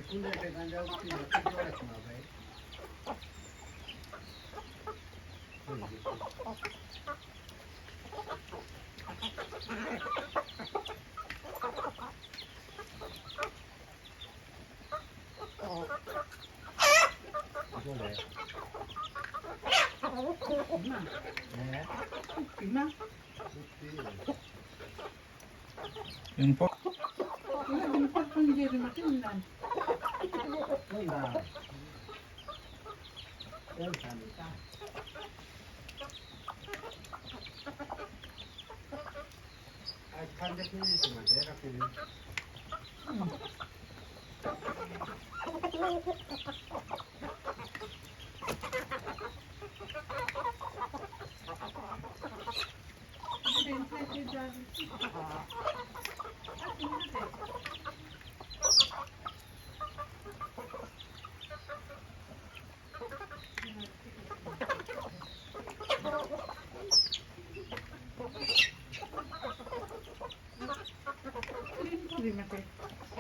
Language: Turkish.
Kunde tekan jauh sih, tapi orang cuma baik. Boleh. Ya. Gimana? Yung po. Yung pagpanggirin natin lang. Enggak. Yang sana. Akan definisi cuma daerah ini. Terima kasih.